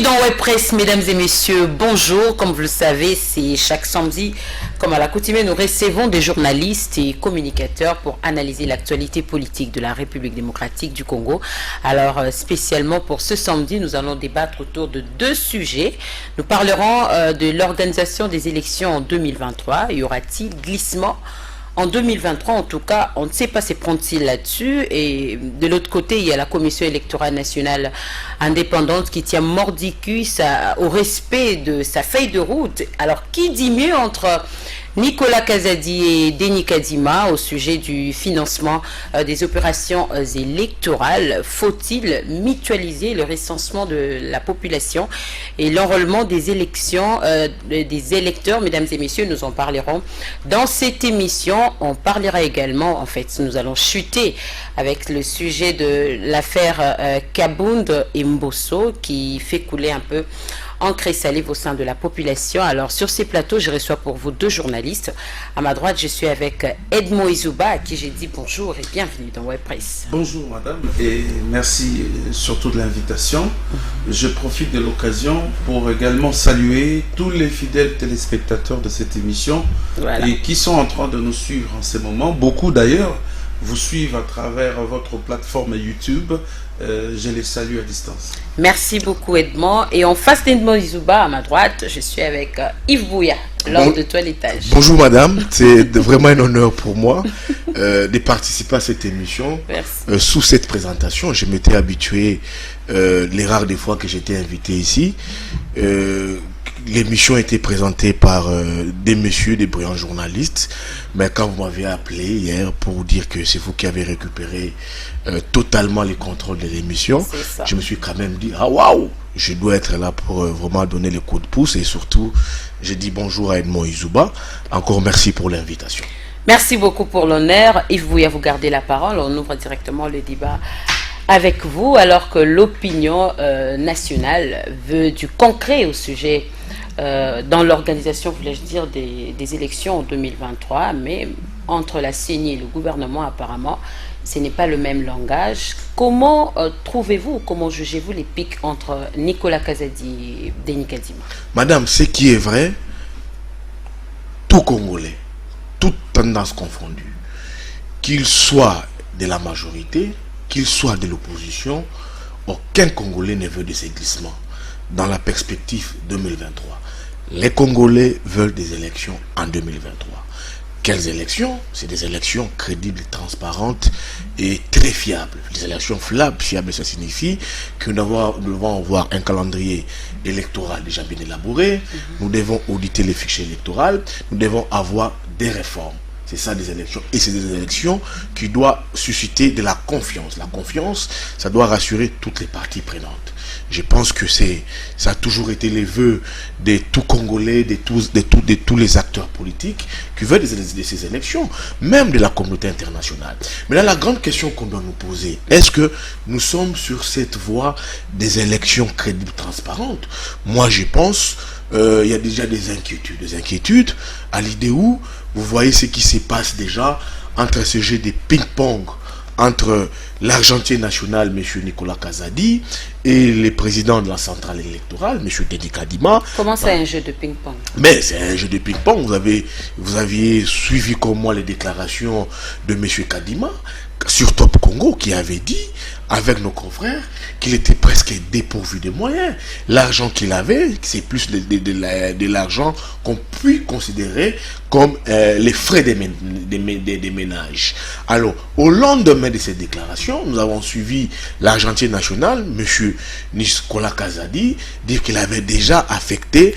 Bienvenue dans Web Presse, mesdames et messieurs, bonjour. Comme vous le savez, c'est chaque samedi, comme à l'accoutumée, nous recevons des journalistes et communicateurs pour analyser l'actualité politique de la République démocratique du Congo. Alors, spécialement pour ce samedi, nous allons débattre autour de deux sujets. Nous parlerons de l'organisation des élections en 2023. Y aura-t-il glissement en 2023? En tout cas, on ne sait pas s'éprendre-t-il là-dessus. Et de l'autre côté, il y a la Commission électorale nationale indépendante qui tient mordicus au respect de sa feuille de route. Alors, qui dit mieux entre Nicolas Kazadi et Denis Kadima au sujet du financement des opérations électorales? Faut-il mutualiser le recensement de la population et l'enrôlement des élections des électeurs? Mesdames et messieurs, nous en parlerons dans cette émission. On parlera également, en fait, nous allons chuter avec le sujet de l'affaire Kabound et Mbosso qui fait couler un peu encre et salive au sein de la population. Alors sur ces plateaux, je reçois pour vous deux journalistes. À ma droite, je suis avec Edmond Izouba, à qui j'ai dit bonjour et bienvenue dans Web Presse. Bonjour madame et merci surtout de l'invitation. Je profite de l'occasion pour également saluer tous les fidèles téléspectateurs de cette émission et qui sont en train de nous suivre en ce moment. Beaucoup d'ailleurs vous suivent à travers votre plateforme YouTube. Je les salue à distance. Merci beaucoup Edmond. Et en face d'Edmond Izouba, à ma droite, je suis avec Yves Bouya, l'homme de toilettage. Bonjour madame, c'est vraiment un honneur pour moi de participer à cette émission. Sous cette présentation, je m'étais habitué, les rares des fois que j'étais invité ici, l'émission était présentée par des messieurs, des brillants journalistes. Mais quand vous m'avez appelé hier pour dire que c'est vous qui avez récupéré totalement les contrôles de l'émission, je me suis quand même dit, ah waouh, je dois être là pour vraiment donner le coup de pouce. Et surtout, j'ai dit bonjour à Edmond Izouba. Encore merci pour l'invitation. Merci beaucoup pour l'honneur. Yves Bouya, vous gardez la parole. On ouvre directement le débat avec vous, alors que l'opinion nationale veut du concret au sujet dans l'organisation, voulais-je dire, des élections en 2023, mais entre la CENI et le gouvernement, apparemment, ce n'est pas le même langage. Comment trouvez-vous, comment jugez-vous les pics entre Nicolas Kazadi et Denis Kadima? Madame, ce qui est vrai, tout Congolais, toute tendance confondue, qu'il soit de la majorité, qu'il soit de l'opposition, aucun Congolais ne veut de ces glissements dans la perspective 2023. Les Congolais veulent des élections en 2023. Quelles élections? C'est des élections crédibles, transparentes et très fiables. Des élections fiables, ça signifie que nous devons avoir un calendrier électoral déjà bien élaboré. Nous devons auditer les fichiers électoraux. Nous devons avoir des réformes. C'est ça des élections. Et c'est des élections qui doivent susciter de la confiance. La confiance, ça doit rassurer toutes les parties prenantes. Je pense que ça a toujours été les vœux de tout Congolais, de tous les acteurs politiques qui veulent de ces élections, même de la communauté internationale. Mais là, la grande question qu'on doit nous poser, est-ce que nous sommes sur cette voie des élections crédibles, transparentes? Moi, je pense il y a déjà des inquiétudes à l'idée où vous voyez ce qui se passe déjà entre ce jeu de ping-pong entre l'argentier national, M. Nicolas Kazadi, et le président de la centrale électorale, M. Denis Kadima. Comment c'est un jeu de ping-pong? Mais c'est un jeu de ping-pong. Vous aviez suivi comme moi les déclarations de M. Kadima sur Top Congo qui avait dit, avec nos confrères, qu'il était presque dépourvu de moyens. L'argent qu'il avait, c'est plus de l'argent qu'on peut considérer comme les frais des ménages. Alors, au lendemain de cette déclaration, nous avons suivi l'argentier national, M. Nicolas Kazadi, dire qu'il avait déjà affecté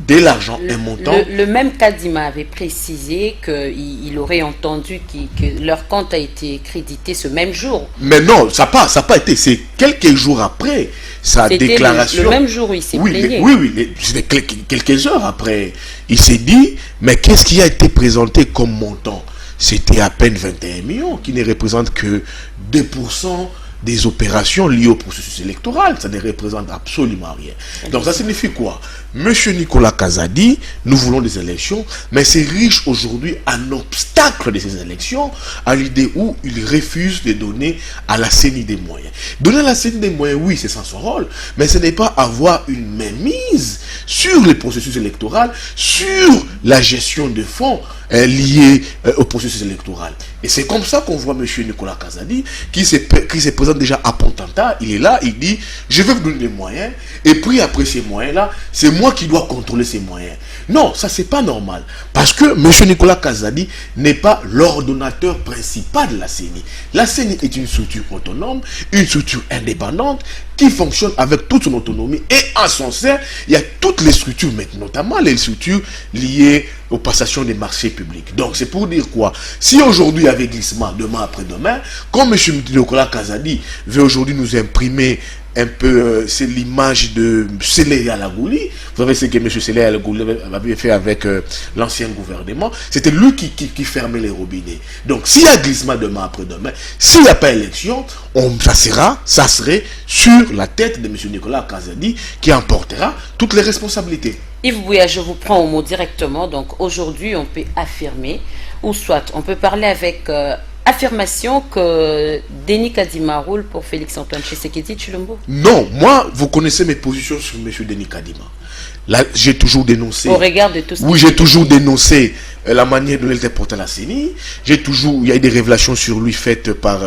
de l'argent, un montant. Le même Kadima avait précisé qu'il aurait entendu que leur compte a été crédité ce même jour. Mais non, ça n'a pas été. C'est quelques jours après sa déclaration. Le même jour où il s'est plaigné. Oui, c'était quelques heures après. Il s'est dit, mais qu'est-ce qui a été présenté comme montant? C'était à peine 21 millions, qui ne représente que 2% des opérations liées au processus électoral. Ça ne représente absolument rien. Donc ça signifie quoi? Monsieur Nicolas Kazadi, nous voulons des élections, mais c'est riche aujourd'hui en obstacle de ces élections, à l'idée où il refuse de donner à la CENI des moyens. Donner à la CENI des moyens, oui, c'est sans son rôle, mais ce n'est pas avoir une mainmise sur les processus électoraux, sur la gestion de fonds liés au processus électoral. Et c'est comme ça qu'on voit M. Nicolas Kazadi qui se présente déjà à Pontanta. Il est là, il dit je vais vous donner des moyens, et puis après ces moyens-là, c'est moi qui dois contrôler ces moyens. Non, ça c'est pas normal. Parce que M. Nicolas Kazadi n'est pas l'ordonnateur principal de la CENI. La CENI est une structure autonome, une structure indépendante qui fonctionne avec toute son autonomie, et en son sein, il y a toutes les structures, mais notamment les structures liées aux passations des marchés publics. Donc c'est pour dire quoi? Si aujourd'hui il y avait glissement demain après-demain, comme M. Nicolas Kazadi veut aujourd'hui nous imprimer un peu, c'est l'image de Sélé Alagouli. Vous savez ce que M. Sélé Alagouli avait fait avec l'ancien gouvernement. C'était lui qui fermait les robinets. Donc s'il y a glissement demain après-demain, s'il n'y a pas élection, ça serait sur la tête de M. Nicolas Kazadi qui emportera toutes les responsabilités. Yves Bouya, je vous prends au mot directement. Donc aujourd'hui, on peut affirmer, ou soit on peut parler avec affirmation que Denis Kadima roule pour Félix-Antoine Tshisekedi Tshilombo. Non, moi, vous connaissez mes positions sur M. Denis Kadima. Là, j'ai toujours dénoncé. Au regard de tout ce oui, j'ai toujours dénoncé la manière dont il était porté à la CENI. Il y a eu des révélations sur lui faites par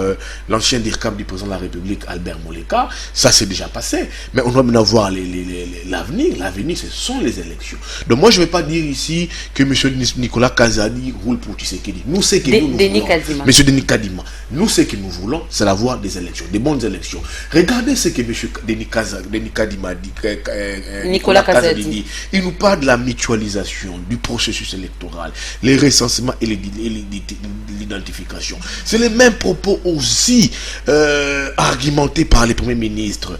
l'ancien DIRCAM du président de la République, Albert Moleka. Ça, c'est déjà passé. Mais on doit maintenant voir l'avenir. L'avenir, ce sont les élections. Donc, moi, je ne vais pas dire ici que M. Nicolas Kazadi roule pour Tshisekedi. Nous, c'est que nous voulons. M. Denis Kadima. Nous, ce que nous voulons, c'est l'avoir des élections, des bonnes élections. Regardez ce que M. Denis Kadima dit. Nicolas Kazadi. Il nous parle de la mutualisation du processus électoral, les recensements et l'identification. C'est les mêmes propos aussi argumentés par les premiers ministres.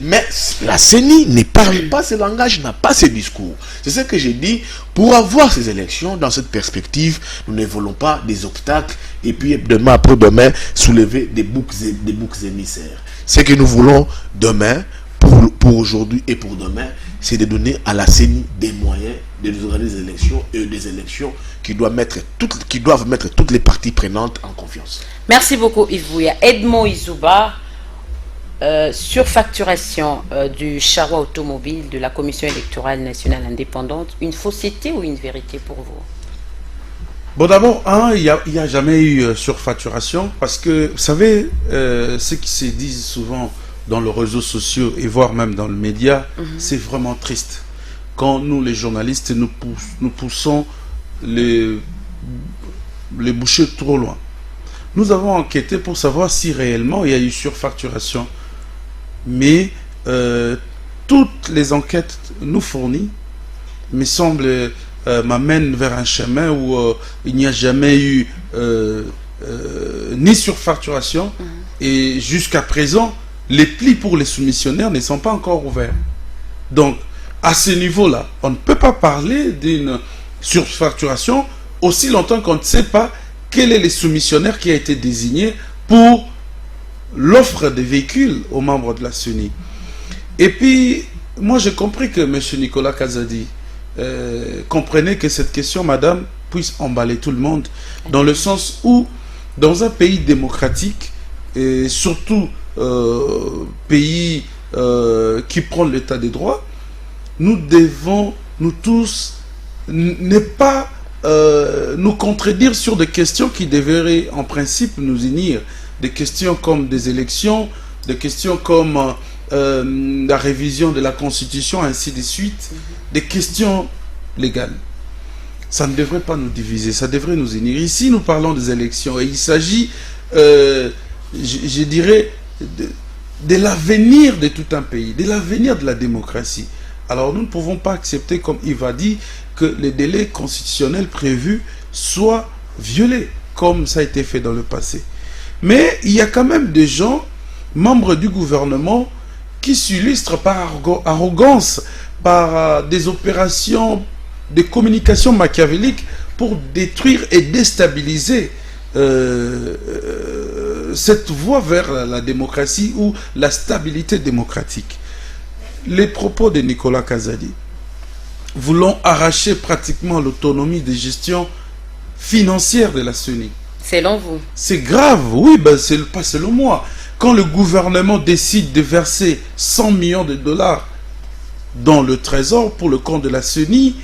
Mais la CENI ne parle pas ce langage, n'a pas ce discours. C'est ce que j'ai dit. Pour avoir ces élections, dans cette perspective, nous ne voulons pas des obstacles et puis demain après-demain soulever des boucs émissaires. Ce que nous voulons demain, pour aujourd'hui et pour demain, c'est de donner à la CENI des moyens de nous organiser des élections, et des élections qui doivent mettre toutes les parties prenantes en confiance. Merci beaucoup Yves Bouya. Edmond Izouba, surfacturation du charroi automobile de la Commission électorale nationale indépendante, une fausseté ou une vérité pour vous? Bon, d'abord, il n'y a jamais eu surfacturation, parce que, vous savez, ce qui se dit souvent dans les réseaux sociaux et voire même dans le média, c'est vraiment triste. Quand nous, les journalistes, nous poussons les bouchées trop loin. Nous avons enquêté pour savoir si réellement il y a eu surfacturation. Mais toutes les enquêtes nous fournies, me semble, m'amènent vers un chemin où il n'y a jamais eu ni surfacturation, et jusqu'à présent, les plis pour les soumissionnaires ne sont pas encore ouverts. Donc, à ce niveau-là, on ne peut pas parler d'une surfacturation aussi longtemps qu'on ne sait pas quel est le soumissionnaire qui a été désigné pour l'offre de véhicules aux membres de la CENI. Et puis, moi j'ai compris que M. Nicolas Kazadi comprenait que cette question, madame, puisse emballer tout le monde, dans le sens où, dans un pays démocratique, et surtout pays qui prend l'état des droits, nous devons, nous tous, ne pas nous contredire sur des questions qui devraient en principe nous unir. Des questions comme des élections, des questions comme la révision de la Constitution, ainsi de suite, des questions légales. Ça ne devrait pas nous diviser, ça devrait nous unir. Ici, nous parlons des élections et il s'agit, je dirais, de l'avenir de tout un pays, de l'avenir de la démocratie. Alors nous ne pouvons pas accepter, comme Yves a dit, que les délais constitutionnels prévus soient violés, comme ça a été fait dans le passé. Mais il y a quand même des gens, membres du gouvernement, qui s'illustrent par arrogance, par des opérations de communication machiavélique pour détruire et déstabiliser cette voie vers la démocratie ou la stabilité démocratique. Les propos de Nicolas Kazadi voulons arracher pratiquement l'autonomie de gestion financière de la CENI. Selon vous? C'est grave, oui, ben c'est pas selon moi. Quand le gouvernement décide de verser 100 millions de dollars dans le trésor pour le compte de la CENI,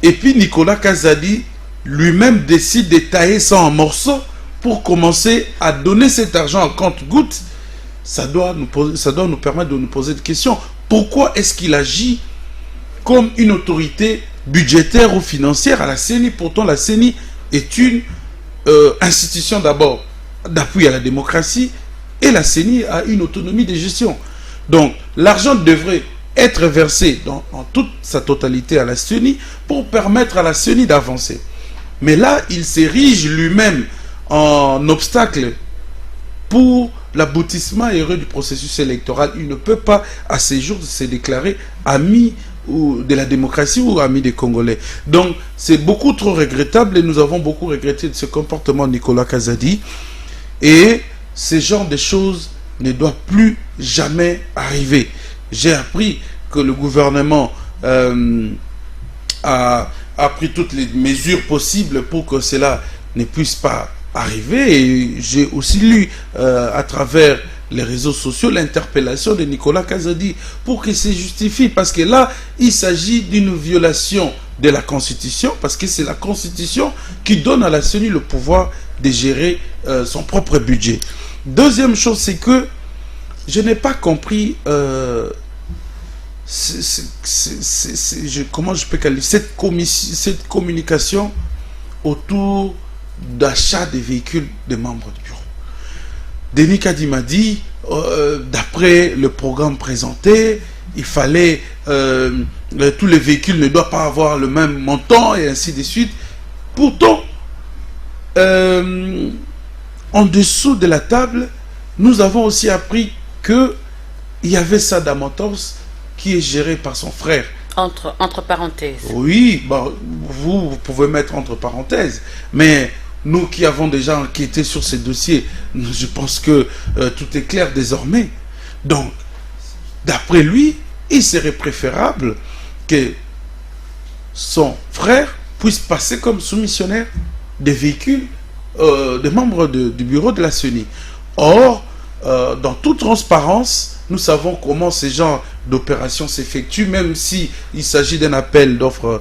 et puis Nicolas Kazadi lui-même décide de tailler ça en morceaux pour commencer à donner cet argent en compte-gouttes, ça doit nous permettre de nous poser des questions. Pourquoi est-ce qu'il agit comme une autorité budgétaire ou financière à la CENI? Pourtant, la CENI est une institution d'abord d'appui à la démocratie et la CENI a une autonomie de gestion. Donc, l'argent devrait être versé en toute sa totalité à la CENI pour permettre à la CENI d'avancer. Mais là, il s'érige lui-même en obstacle pour l'aboutissement heureux du processus électoral. Il ne peut pas, à ces jours, se déclarer ami de la démocratie ou ami des Congolais. Donc, c'est beaucoup trop regrettable et nous avons beaucoup regretté de ce comportement de Nicolas Kazadi. Et ce genre de choses ne doit plus jamais arriver. J'ai appris que le gouvernement a pris toutes les mesures possibles pour que cela ne puisse pas arriver. Et j'ai aussi lu à travers les réseaux sociaux l'interpellation de Nicolas Kazadi pour qu'il se justifie, parce que là il s'agit d'une violation de la Constitution, parce que c'est la Constitution qui donne à la CENI le pouvoir de gérer son propre budget. Deuxième chose, c'est que je n'ai pas compris comment je peux qualifier cette communication autour d'achat des véhicules des membres du bureau. Denis Kadi m'a dit, d'après le programme présenté, il fallait tous les véhicules ne doivent pas avoir le même montant et ainsi de suite. Pourtant, en dessous de la table, nous avons aussi appris que il y avait Sada Motors qui est géré par son frère. Entre parenthèses. Oui, bah, vous pouvez mettre entre parenthèses, mais nous qui avons déjà enquêté sur ces dossiers, je pense que tout est clair désormais. Donc, d'après lui, il serait préférable que son frère puisse passer comme soumissionnaire des véhicules des membres du bureau de la CENI. Or, dans toute transparence, nous savons comment ces genres d'opérations s'effectuent, même s'il s'agit d'un appel d'offres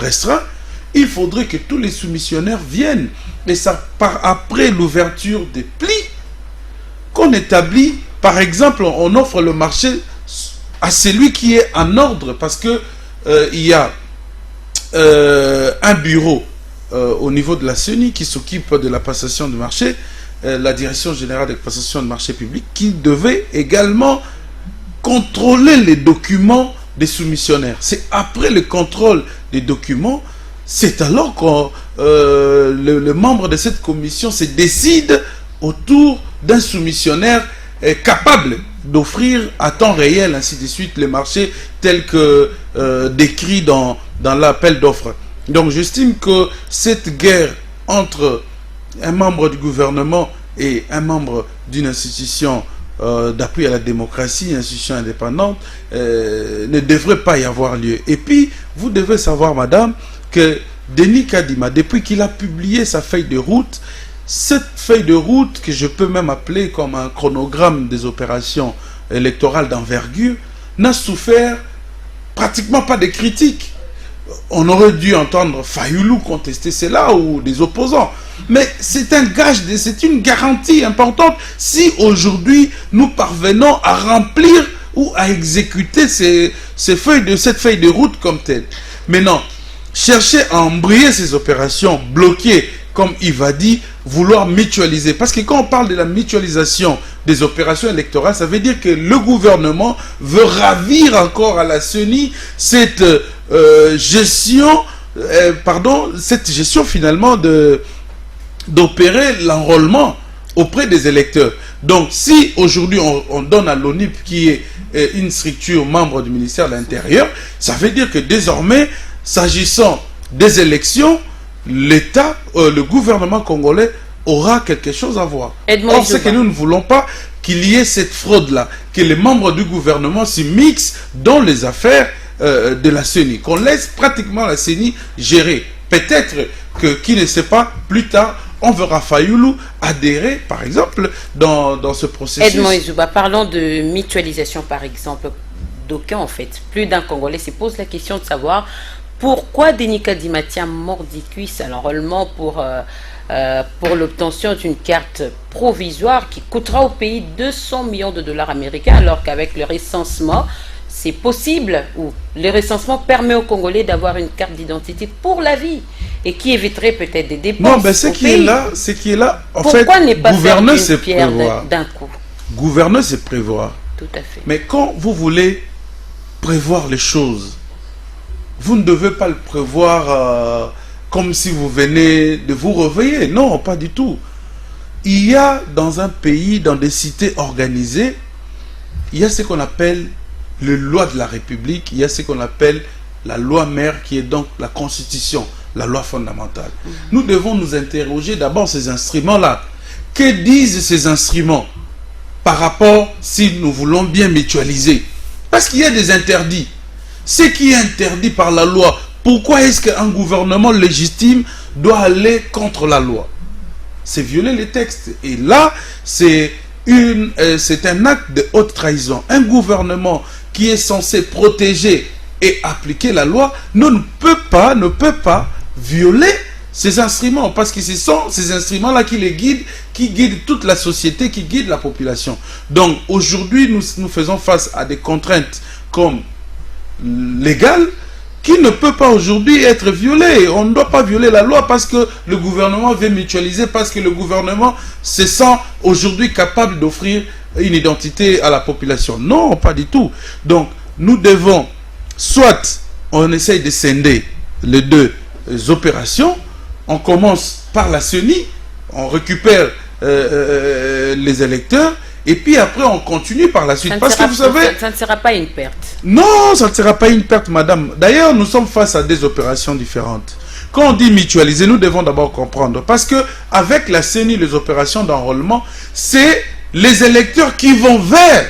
restreint. Il faudrait que tous les soumissionnaires viennent. Et ça part après l'ouverture des plis qu'on établit. Par exemple, on offre le marché à celui qui est en ordre, parce que il y a un bureau au niveau de la CENI qui s'occupe de la passation de marché, la Direction Générale de Passation de Marché Public, qui devait également contrôler les documents des soumissionnaires. C'est après le contrôle des documents, c'est alors que le membre de cette commission se décide autour d'un soumissionnaire capable d'offrir à temps réel, ainsi de suite, les marchés tels que décrits dans l'appel d'offres. Donc j'estime que cette guerre entre un membre du gouvernement et un membre d'une institution d'appui à la démocratie, une institution indépendante, ne devrait pas y avoir lieu. Et puis, vous devez savoir, madame, que Denis Kadima, depuis qu'il a publié sa feuille de route, cette feuille de route, que je peux même appeler comme un chronogramme des opérations électorales d'envergure, n'a souffert pratiquement pas de critiques. On aurait dû entendre Fayoulou contester cela ou des opposants. Mais c'est un gage, c'est une garantie importante si aujourd'hui nous parvenons à remplir ou à exécuter cette feuille de route comme telle. Maintenant, chercher à embrayer ces opérations, bloquer, comme Yves a dit, vouloir mutualiser. Parce que quand on parle de la mutualisation des opérations électorales, ça veut dire que le gouvernement veut ravir encore à la CENI cette gestion finalement d'opérer l'enrôlement auprès des électeurs. Donc si aujourd'hui on donne à l'ONIP, qui est une structure membre du ministère de l'Intérieur, ça veut dire que désormais, s'agissant des élections, l'État, le gouvernement congolais aura quelque chose à voir. Or, c'est que nous ne voulons pas qu'il y ait cette fraude-là, que les membres du gouvernement s'y mixent dans les affaires de la CENI, qu'on laisse pratiquement la CENI gérer. Peut-être que, qui ne sait pas, plus tard, on verra Fayoulou adhérer, par exemple, dans ce processus. Edmond Izouba, parlons de mutualisation, par exemple. D'aucuns, en fait, plus d'un Congolais se pose la question de savoir pourquoi Denis Kadimatia mordicus à l'enrôlement pour l'obtention d'une carte provisoire qui coûtera au pays 200 millions de dollars américains, alors qu'avec le recensement, c'est possible, ou le recensement permet aux Congolais d'avoir une carte d'identité pour la vie et qui éviterait peut-être des dépenses. Non, mais ce qui est là, en pourquoi fait, n'est pas gouverner, faire une pierre d'un coup? Gouverner, c'est prévoir. Tout à fait. Mais quand vous voulez prévoir les choses, vous ne devez pas le prévoir comme si vous venez de vous réveiller. Non, pas du tout. Il y a dans un pays, dans des cités organisées, il y a ce qu'on appelle les lois de la République, il y a ce qu'on appelle la loi mère qui est donc la Constitution, la loi fondamentale. Nous devons nous interroger d'abord ces instruments-là. Que disent ces instruments par rapport si nous voulons bien mutualiser? Parce qu'il y a des interdits. Ce qui est interdit par la loi, pourquoi est-ce qu'un gouvernement légitime doit aller contre la loi? C'est violer les textes. Et là, c'est un acte de haute trahison. Un gouvernement qui est censé protéger et appliquer la loi ne peut pas violer ces instruments, parce que ce sont ces instruments-là qui les guident, qui guident toute la société, qui guident la population. Donc aujourd'hui, nous faisons face à des contraintes comme légales qui ne peut pas aujourd'hui être violées. On ne doit pas violer la loi parce que le gouvernement veut mutualiser, parce que le gouvernement se sent aujourd'hui capable d'offrir une identité à la population. Non, pas du tout. Donc nous devons, soit on essaye de scinder les deux opérations, on commence par la CENI, on récupère les électeurs, et puis après on continue par la suite. Parce que vous savez... Ça ne sera pas une perte. Non, ça ne sera pas une perte, madame. D'ailleurs, nous sommes face à des opérations différentes. Quand on dit mutualiser, nous devons d'abord comprendre. Parce que avec la CENI, les opérations d'enrôlement, c'est les électeurs qui vont vers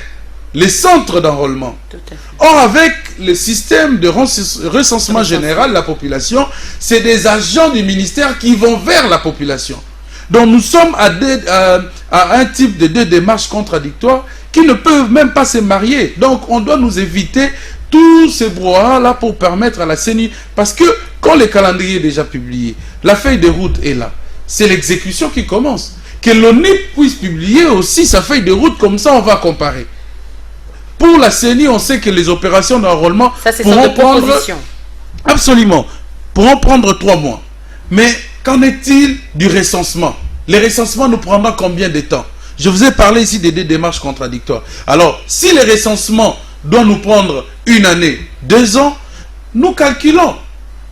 les centres d'enrôlement. Or, avec le système de recensement général de la population, c'est des agents du ministère qui vont vers la population. Donc nous sommes à un type de deux démarches contradictoires qui ne peuvent même pas se marier. Donc on doit nous éviter tous ces brouhahas-là pour permettre à la CENI, parce que quand le calendrier est déjà publié, la feuille de route est là, c'est l'exécution qui commence. Que l'ONIP puisse publier aussi sa feuille de route, comme ça on va comparer. Pour la CENI, on sait que les opérations d'enrôlement pourront prendre... Absolument. Pourront prendre 3 mois. Mais qu'en est-il du recensement? Le recensement nous prendra combien de temps? Je vous ai parlé ici des deux démarches contradictoires. Alors, si le recensement doit nous prendre 1 année, 2 ans, nous calculons.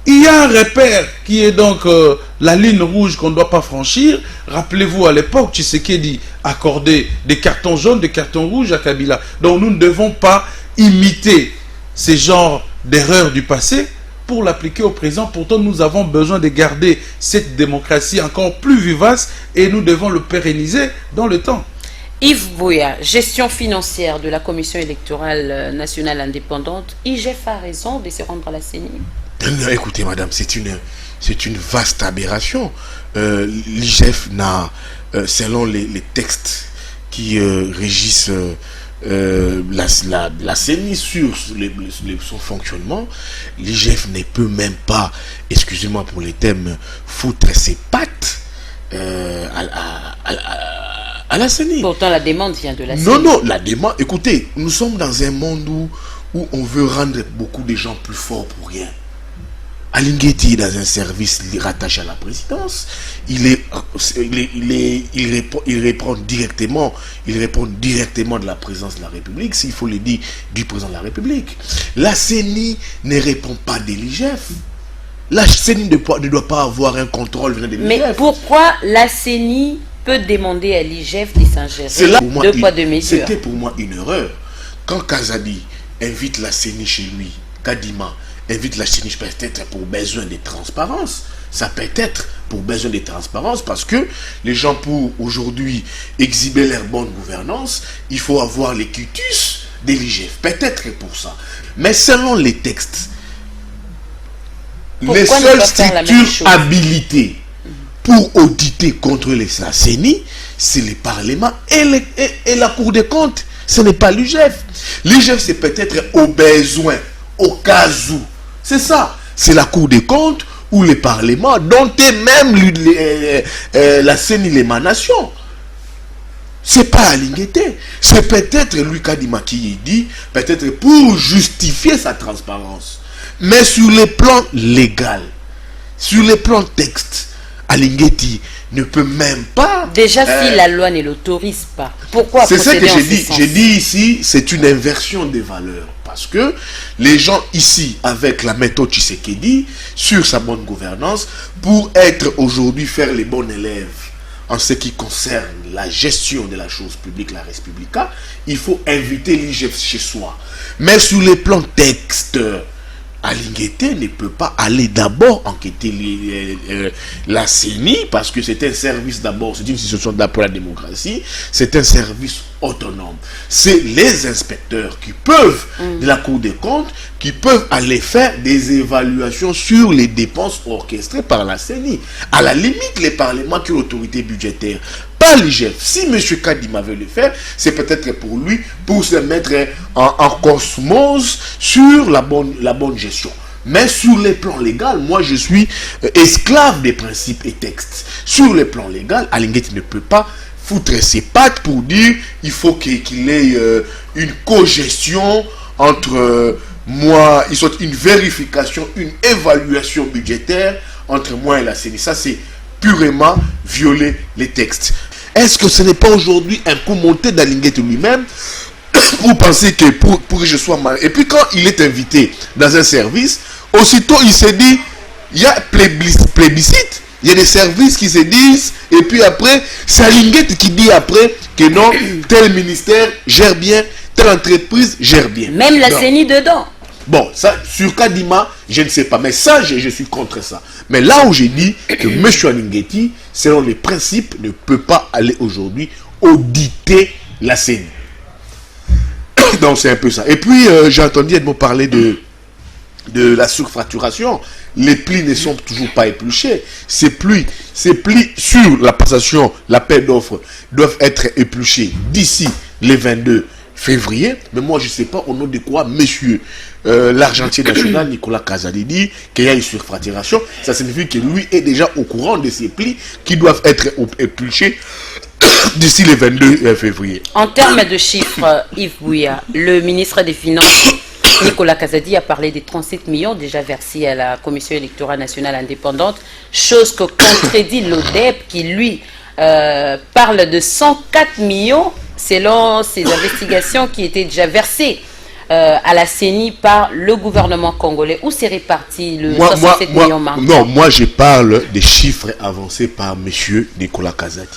Il y a un repère qui est donc la ligne rouge qu'on ne doit pas franchir. Rappelez-vous, à l'époque, Tshisekedi accordait des cartons jaunes, des cartons rouges à Kabila. Donc nous ne devons pas imiter ces genres d'erreurs du passé pour l'appliquer au présent. Pourtant, nous avons besoin de garder cette démocratie encore plus vivace et nous devons le pérenniser dans le temps. Yves Buya, gestion financière de la Commission électorale nationale indépendante. IGF a raison de se rendre à la CENI? Écoutez, madame, c'est une vaste aberration. L'IGF n'a, selon les textes qui régissent la CENI sur son fonctionnement, l'IGF ne peut même pas, excusez-moi pour les thèmes, foutre ses pattes à la CENI. Pourtant, la demande vient de la CENI. Non, la demande... Écoutez, nous sommes dans un monde où on veut rendre beaucoup de gens plus forts pour rien. Alingueti est dans un service rattaché à la présidence. Il répond directement de la présidence de la République, s'il faut le dire, du président de la République. La CENI ne répond pas de l'IGF. La CENI ne doit pas avoir un contrôle venant de l'IGF. Mais pourquoi la CENI peut demander à l'IGF de s'ingérer? Deux poids, deux mesures. C'était pour moi une erreur. Quand Kazadi invite la CENI chez lui, Kadima invite la CENI peut-être pour besoin de transparence. Ça peut être pour besoin de transparence parce que les gens, pour aujourd'hui exhiber leur bonne gouvernance, il faut avoir les quitus de l'IGF. Peut-être pour ça. Mais selon les textes, les seules structures habilitées pour auditer, contrôler la CENI, c'est le Parlement et la Cour des comptes. Ce n'est pas l'IGF. L'IGF, c'est peut-être au besoin, au cas où. C'est ça. C'est la Cour des comptes ou le Parlement, dont est même la CENI, l'émanation. C'est pas Alingueté. C'est peut-être lui Kadima qui dit, peut-être pour justifier sa transparence. Mais sur le plan légal, sur le plan texte, Alingueté ne peut même pas... Déjà, si la loi ne l'autorise pas, pourquoi c'est ça que j'ai dit. J'ai dit ici, c'est une inversion des valeurs. Parce que les gens ici, avec la méthode Tshisekedi, sur sa bonne gouvernance, pour être aujourd'hui, faire les bons élèves en ce qui concerne la gestion de la chose publique, la Res Publica, il faut inviter l'IGF chez soi. Mais sur les plans texte, Alingueté ne peut pas aller d'abord enquêter la CENI parce que c'est un service d'abord, c'est une institution d'appui à la démocratie, c'est un service autonome. C'est les inspecteurs qui peuvent, de la Cour des comptes, qui peuvent aller faire des évaluations sur les dépenses orchestrées par la CENI. À la limite, les parlements qui ont l'autorité budgétaire, pas l'IGF. Si M. Kadima veut le faire, c'est peut-être pour lui, pour se mettre en cosmos sur la bonne gestion. Mais sur le plan légal, moi je suis esclave des principes et textes. Sur le plan légal, Alingueté ne peut pas foutre ses pattes pour dire il faut qu'il ait une co-gestion entre moi, il soit une vérification, une évaluation budgétaire entre moi et la CENI. Ça c'est purement violer les textes. Est-ce que ce n'est pas aujourd'hui un coup monté d'Alingueté lui-même pour penser que pour que je sois mal. Et puis quand il est invité dans un service, aussitôt il se dit, il y a plébiscite, il y a des services qui se disent, et puis après, c'est Alingueté qui dit après que non, tel ministère gère bien, telle entreprise gère bien. Même la CENI dedans. Bon, ça, sur Kadima, je ne sais pas. Mais ça, je suis contre ça. Mais là où j'ai dit que M. Alingueté, selon les principes, ne peut pas aller aujourd'hui auditer la CENI. Donc, c'est un peu ça. Et puis, j'ai entendu Edmond parler de la surfacturation. Les plis ne sont toujours pas épluchés. Ces plis sur la passation, l'appel d'offres, doivent être épluchés d'ici les 22 février. Mais moi, je ne sais pas au nom de quoi, monsieur l'argentier national Nicolas Kazadi dit qu'il y a une surfacturation. Ça signifie que lui est déjà au courant de ces plis qui doivent être épluchés d'ici le 22 février. En termes de chiffres, Yves Bouya, le ministre des Finances, Nicolas Kazadi, a parlé des 37 millions déjà versés à la Commission électorale nationale indépendante, chose que contredit l'ODEP qui, lui, parle de 104 millions selon ses investigations qui étaient déjà versées à la CENI par le gouvernement congolais. Où s'est réparti le 67 millions marqués? Non, moi je parle des chiffres avancés par M. Nicolas Kazadi.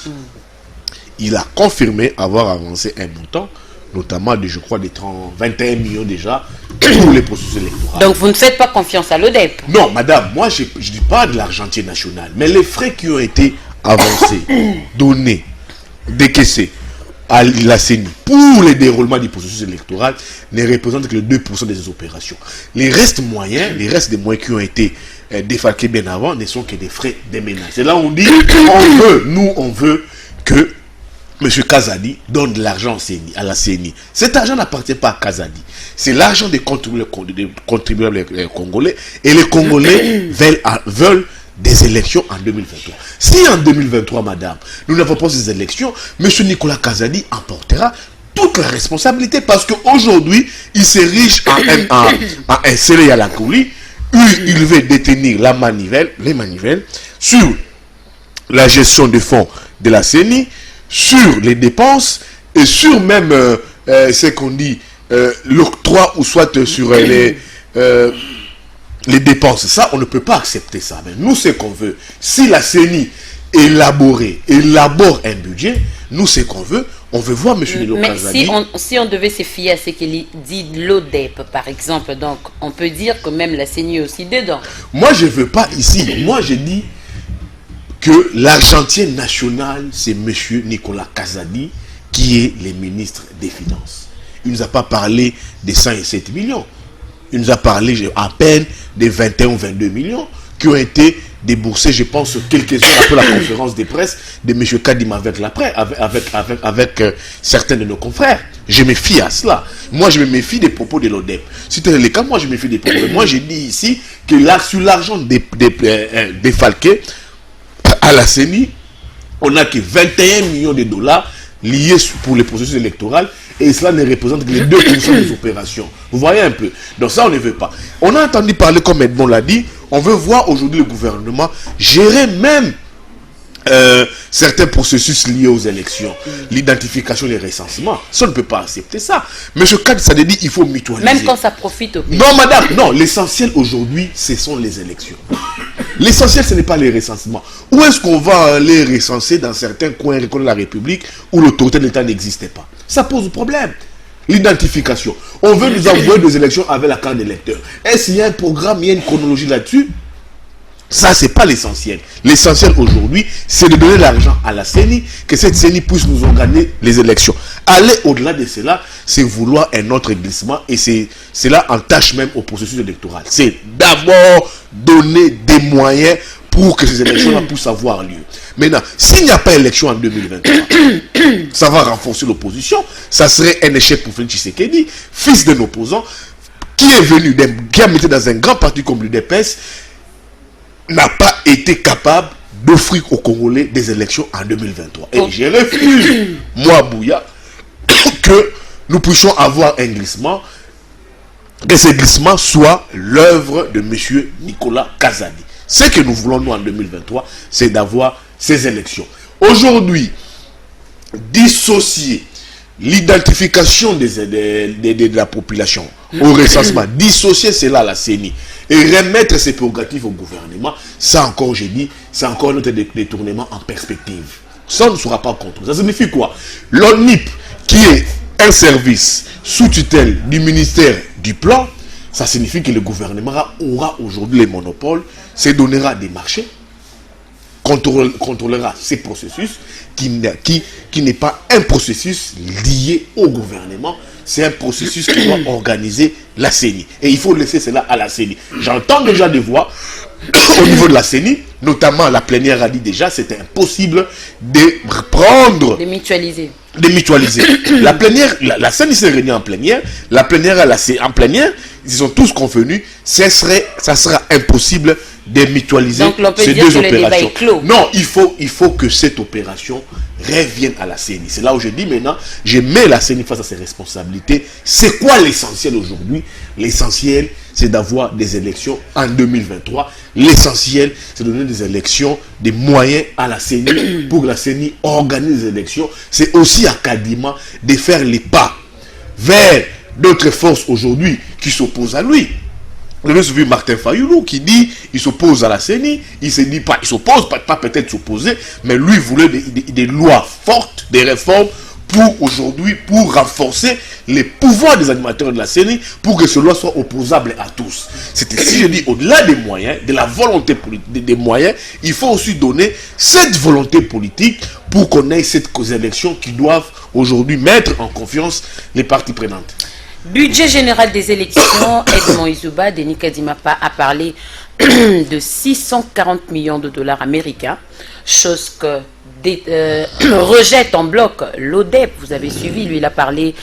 Il a confirmé avoir avancé un montant, notamment de, je crois, des 21 millions déjà pour les processus électoraux. Donc vous ne faites pas confiance à l'ODEP? Non, madame, moi je ne dis pas de l'argentier national, mais les frais qui ont été avancés, donnés, décaissés à la CENI pour le déroulement du processus électoral ne représentent que le 2% des opérations. Les restes moyens, les restes des moyens qui ont été défalqués bien avant ne sont que des frais des ménages. C'est là où on dit, on veut que M. Kazadi donne de l'argent à la CENI. Cet argent n'appartient pas à Kazadi. C'est l'argent des contribuables congolais. Et les Congolais veulent des élections en 2023. Si en 2023, madame, nous n'avons pas ces élections, M. Nicolas Kazadi emportera toute la responsabilité parce qu'aujourd'hui, il s'érige en un scellé à la coulis où il veut détenir les manivelles sur la gestion des fonds de la CENI, sur les dépenses et sur même ce qu'on dit l'octroi ou soit sur les dépenses. Ça, on ne peut pas accepter ça. Mais nous, ce qu'on veut, si la CENI élabore un budget, nous, ce qu'on veut, On veut voir M. Nilo Mais Kazadi. si on devait se fier à ce qu'il dit l'ODEP, par exemple, donc on peut dire que même la CENI est aussi dedans. Moi, je ne veux pas ici. Moi, je dis que l'argentier national, c'est M. Nicolas Kazadi, qui est le ministre des Finances. Il ne nous a pas parlé des 107 millions. Il nous a parlé à peine des 21 ou 22 millions qui ont été déboursés, je pense, quelques heures après la conférence de presse de M. Kadim avec certains de nos confrères. Je me fie à cela. Moi, je me méfie des propos de l'ODEP. Si c'était le cas, moi, je me méfie des propos. Moi, j'ai dit ici que là, sur l'argent défalqué à la CENI, on n'a que 21 millions de dollars liés pour les processus électoraux et cela ne représente que les 2% des opérations. Vous voyez un peu. Donc ça, on ne veut pas. On a entendu parler, comme Edmond l'a dit, on veut voir aujourd'hui le gouvernement gérer même certains processus liés aux élections, l'identification, les recensements. Ça, on ne peut pas accepter ça. M. Kad, ça dit il faut mutualiser. Même quand ça profite au pays. Non, madame, non. L'essentiel aujourd'hui, ce sont les élections. L'essentiel, ce n'est pas les recensements. Où est-ce qu'on va les recenser dans certains coins de la République où l'autorité de l'État n'existait pas? Ça pose problème. L'identification. On veut nous envoyer des élections avec la carte d'électeur. Est-ce qu'il y a un programme, il y a une chronologie là-dessus? Ça, c'est pas l'essentiel. L'essentiel aujourd'hui, c'est de donner l'argent à la CENI, que cette CENI puisse nous organiser les élections. Aller au-delà de cela, c'est vouloir un autre glissement et cela entache même au processus électoral. C'est d'abord donner des moyens pour que ces élections-là puissent avoir lieu. Maintenant, s'il n'y a pas élection en 2023, ça va renforcer l'opposition. Ça serait un échec pour Félix Tshisekedi, fils d'un opposant, qui est venu, qui a été dans un grand parti comme l'UDPS, n'a pas été capable d'offrir aux Congolais des élections en 2023. Et je refuse, moi, Bouya, que nous puissions avoir un glissement, que ce glissement soit l'œuvre de M. Nicolas Kazadi. Ce que nous voulons, nous, en 2023, c'est d'avoir ces élections. Aujourd'hui, dissocier l'identification de la population au recensement, dissocier cela à la CENI et remettre ses prérogatives au gouvernement, ça encore, j'ai dit, c'est encore notre détournement en perspective. Ça ne sera pas contre. Ça signifie quoi? L'ONIP, qui est un service sous tutelle du ministère du Plan, ça signifie que le gouvernement aura aujourd'hui les monopoles, se donnera des marchés, contrôlera ces processus qui n'est pas un processus lié au gouvernement, c'est un processus qui doit organiser la CENI. Et il faut laisser cela à la CENI. J'entends déjà des voix au niveau de la CENI, notamment la plénière a dit déjà c'était impossible de prendre... De mutualiser. La plénière, la CENI s'est réunie en plénière, la plénière en plénière, ils sont tous convenus, ça sera impossible de mutualiser ces deux opérations. Non, il faut que cette opération revienne à la CENI. C'est là où je dis maintenant, je mets la CENI face à ses responsabilités. C'est quoi l'essentiel aujourd'hui? L'essentiel, c'est d'avoir des élections en 2023. L'essentiel, c'est de donner des élections, des moyens à la CENI pour que la CENI organise les élections. C'est aussi à Kadima de faire les pas vers d'autres forces aujourd'hui qui s'opposent à lui. Vous avez vu Martin Fayoulou qui dit il s'oppose à la CENI, il se dit pas, il s'oppose, pas peut-être s'opposer, mais lui voulait des lois fortes, des réformes pour aujourd'hui, pour renforcer les pouvoirs des animateurs de la CENI, pour que ces lois soient opposables à tous. C'était, si je dis, au-delà des moyens, de la volonté politique, des moyens, il faut aussi donner cette volonté politique pour qu'on ait ces élections qui doivent aujourd'hui mettre en confiance les parties prenantes. Budget général des élections, Edmond Izouba, Denis Kadimapa a parlé de 640 millions de dollars américains, chose que rejette en bloc l'ODEP. Vous avez suivi, lui il a parlé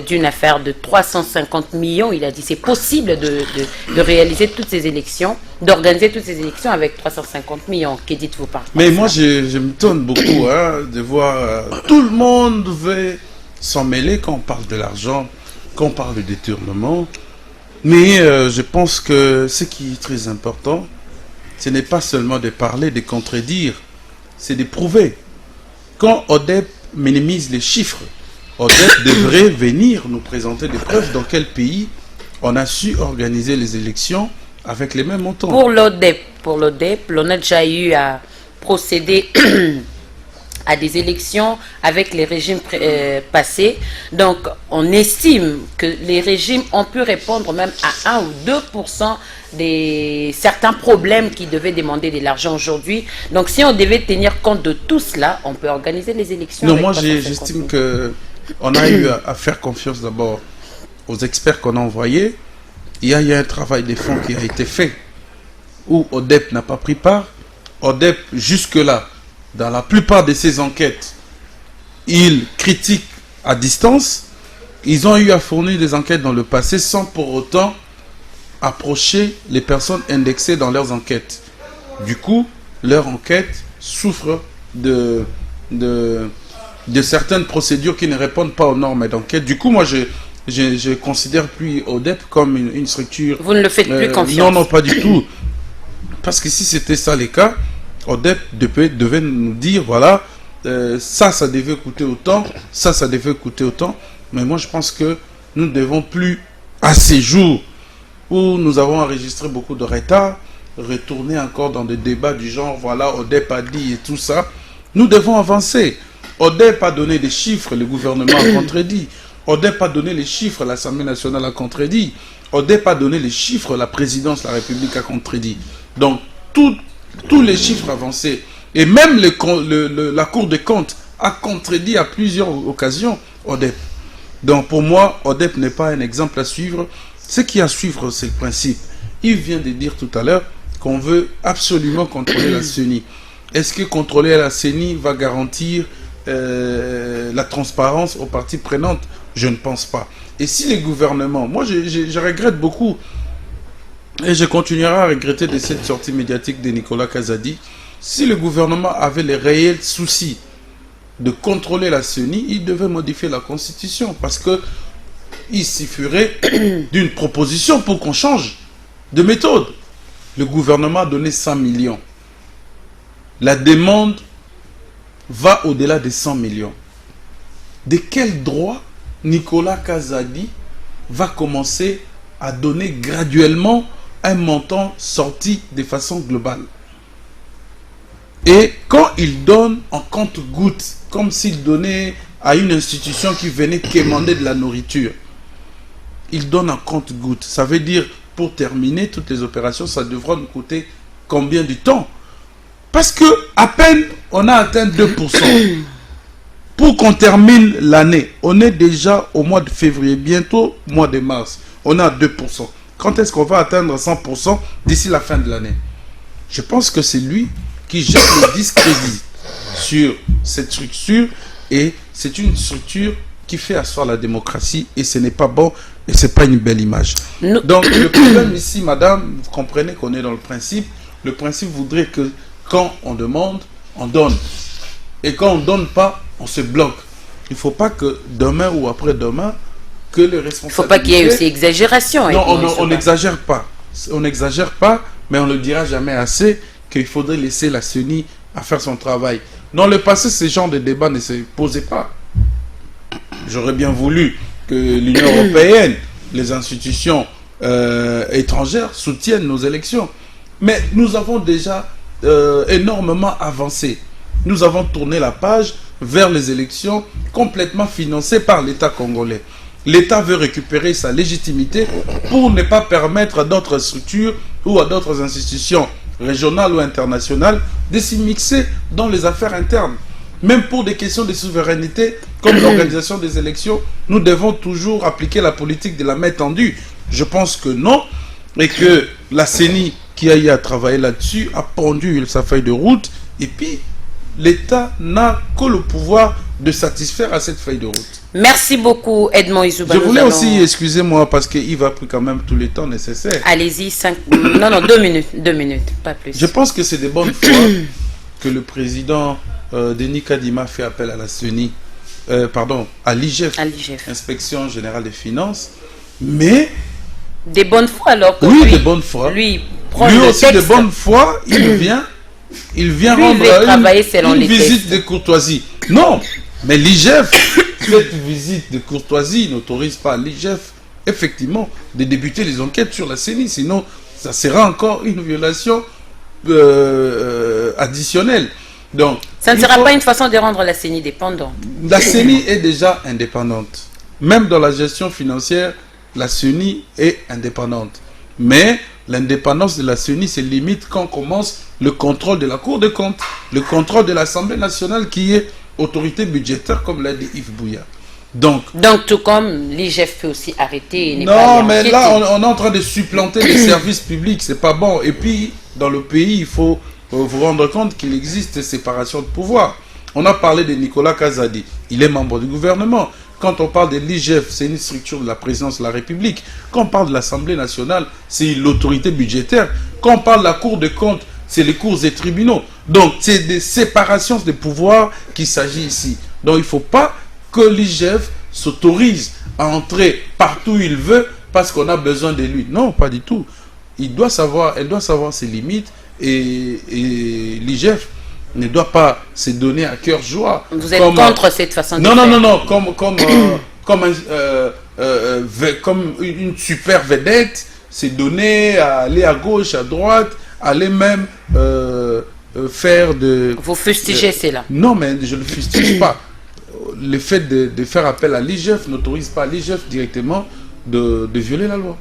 d'une affaire de 350 millions, il a dit c'est possible de réaliser toutes ces élections, d'organiser toutes ces élections avec 350 millions. Que dites-vous par rapport à ça? Mais moi je me tourne beaucoup de voir tout le monde veut s'en mêler quand on parle de l'argent, quand on parle de détournement, mais je pense que ce qui est très important, ce n'est pas seulement de parler, de contredire, c'est de prouver. Quand ODEP minimise les chiffres, ODEP devrait venir nous présenter des preuves dans quel pays on a su organiser les élections avec les mêmes montants. Pour l'ODEP, on a déjà eu à procéder à des élections avec les régimes passés. Donc, on estime que les régimes ont pu répondre même à 1 ou 2% de certains problèmes qui devaient demander de l'argent aujourd'hui. Donc, si on devait tenir compte de tout cela, on peut organiser les élections. Non, moi, j'estime qu'on a eu à faire confiance d'abord aux experts qu'on a envoyés. Il y a eu un travail de fond qui a été fait, où ODEP n'a pas pris part. ODEP, jusque-là, dans la plupart de ces enquêtes, ils critiquent à distance. Ils ont eu à fournir des enquêtes dans le passé sans pour autant approcher les personnes indexées dans leurs enquêtes. Du coup, leur enquête souffre de certaines procédures qui ne répondent pas aux normes d'enquête. Du coup, moi, je considère plus ODEP comme une structure... Vous ne le faites plus confiance? Non, non, pas du tout. Parce que si c'était ça le cas, ODEP devait nous dire, voilà, ça devait coûter autant, ça devait coûter autant. Mais moi, je pense que nous ne devons plus, à ces jours où nous avons enregistré beaucoup de retard, retourner encore dans des débats du genre, voilà, ODEP a dit et tout ça. Nous devons avancer. ODEP a donné des chiffres, le gouvernement a contredit. ODEP a donné les chiffres, l'Assemblée nationale a contredit. ODEP a donné les chiffres, la présidence de la République a contredit. Donc, tous les chiffres avancés, et même la Cour des comptes a contredit à plusieurs occasions ODEP. Donc, pour moi, ODEP n'est pas un exemple à suivre. Ce qui est à suivre, c'est le principe. Il vient de dire tout à l'heure qu'on veut absolument contrôler la CENI. Est-ce que contrôler la CENI va garantir la transparence aux parties prenantes? Je ne pense pas. Et si les gouvernements... Moi, je regrette beaucoup, et je continuerai à regretter de cette sortie médiatique de Nicolas Kazadi. Si le gouvernement avait les réels soucis de contrôler la CENI, il devait modifier la Constitution, parce que il suffirait d'une proposition pour qu'on change de méthode. Le gouvernement a donné 100 millions. La demande va au-delà des 100 millions. De quel droit Nicolas Kazadi va commencer à donner graduellement un montant sorti de façon globale? Et quand il donne en compte-gouttes, comme s'il donnait à une institution qui venait quémander de la nourriture, il donne en compte-gouttes. Ça veut dire, pour terminer toutes les opérations, ça devra nous coûter combien de temps? Parce que à peine on a atteint 2%. Pour qu'on termine l'année, on est déjà au mois de février, bientôt mois de mars. On est à 2%. Quand est-ce qu'on va atteindre 100% d'ici la fin de l'année? Je pense que c'est lui qui jette le discrédit sur cette structure, et c'est une structure qui fait asseoir la démocratie, et ce n'est pas bon, et ce n'est pas une belle image. Donc le problème ici, madame, vous comprenez qu'on est dans le principe. Le principe voudrait que quand on demande, on donne. Et quand on ne donne pas, on se bloque. Il ne faut pas que demain ou après-demain, que les responsables... Il ne faut pas qu'il y ait aussi exagération. Non, on n'exagère pas. On n'exagère pas, mais on ne le dira jamais assez qu'il faudrait laisser la CENI à faire son travail. Dans le passé, ce genre de débat ne se posait pas. J'aurais bien voulu que l'Union européenne, les institutions étrangères soutiennent nos élections. Mais nous avons déjà énormément avancé. Nous avons tourné la page vers les élections complètement financées par l'État congolais. L'État veut récupérer sa légitimité pour ne pas permettre à d'autres structures ou à d'autres institutions régionales ou internationales de s'y mixer dans les affaires internes. Même pour des questions de souveraineté, comme l'organisation des élections, nous devons toujours appliquer la politique de la main tendue. Je pense que non, et que la CENI qui a eu à travailler là-dessus a pondu sa feuille de route, et puis l'État n'a que le pouvoir de satisfaire à cette feuille de route. Merci beaucoup, Edmond Izouba. Je voulais aussi, excusez-moi, parce qu'il va prendre quand même tout le temps nécessaire. Allez-y, 2 minutes, pas plus. Je pense que c'est de bonne foi que le président Denis Kadima fait appel à la CENI, à l'IGF, Inspection Générale des Finances, mais... Des bonnes foi alors que oui, de bonne foi. Lui aussi de bonne foi, il vient rendre une visite de courtoisie. Non, mais l'IGF, cette visite de courtoisie n'autorise pas l'IGF, effectivement, de débuter les enquêtes sur la CENI. Sinon, ça sera encore une violation additionnelle. Donc, ça ne sera pas une façon de rendre la CENI dépendante. La CENI est déjà indépendante. Même dans la gestion financière, la CENI est indépendante. Mais l'indépendance de la CENI se limite quand commence le contrôle de la Cour des comptes, le contrôle de l'Assemblée nationale qui est autorité budgétaire, comme l'a dit Yves Bouya. Donc tout comme l'IGF peut aussi arrêter et non, mais là, on est en train de supplanter les services publics, c'est pas bon. Et puis, dans le pays, il faut vous rendre compte qu'il existe séparation de pouvoir. On a parlé de Nicolas Kazadi, il est membre du gouvernement. Quand on parle de l'IGF, c'est une structure de la présidence de la République. Quand on parle de l'Assemblée nationale, c'est l'autorité budgétaire. Quand on parle de la Cour des comptes, c'est les cours et tribunaux. Donc, c'est des séparations de pouvoirs qu'il s'agit ici. Donc, il ne faut pas que l'IGF s'autorise à entrer partout où il veut parce qu'on a besoin de lui. Non, pas du tout. Elle doit savoir ses limites et l'IGF ne doit pas se donner à cœur joie. Vous êtes contre cette façon de faire? Non, comme une super vedette, c'est donner à aller à gauche, à droite, aller même faire de... Vous fustigez cela? Non, mais je ne le fustige pas. Le fait de faire appel à l'IGF n'autorise pas l'IGF directement de violer la loi.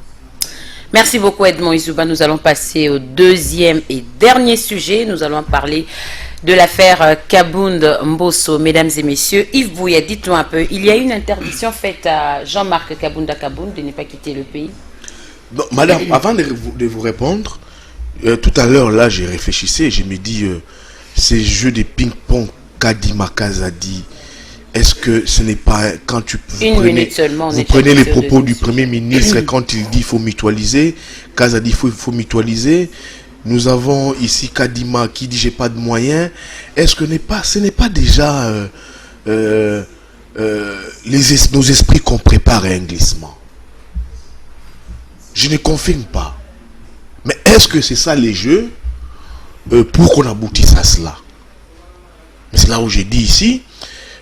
Merci beaucoup Edmond Izouba. Nous allons passer au deuxième et dernier sujet. Nous allons parler de l'affaire Kabound Mbosso. Mesdames et messieurs, Yves Bouya, dites-nous un peu, il y a une interdiction faite à Jean-Marc Kabound de ne pas quitter le pays? Non, madame, avant de vous répondre, tout à l'heure, là, j'ai réfléchissé et je me dis, ces jeux de ping-pong Kadima Kazadi, est-ce que ce n'est pas quand vous prenez les propos du Premier ministre quand il dit qu'il faut mutualiser, Kazadi il faut mutualiser, nous avons ici Kadima qui dit j'ai pas de moyens, est-ce que ce n'est pas déjà nos esprits qu'on prépare à un glissement? Je ne confirme pas. Mais est-ce que c'est ça les jeux pour qu'on aboutisse à cela? Mais c'est là où j'ai dit ici,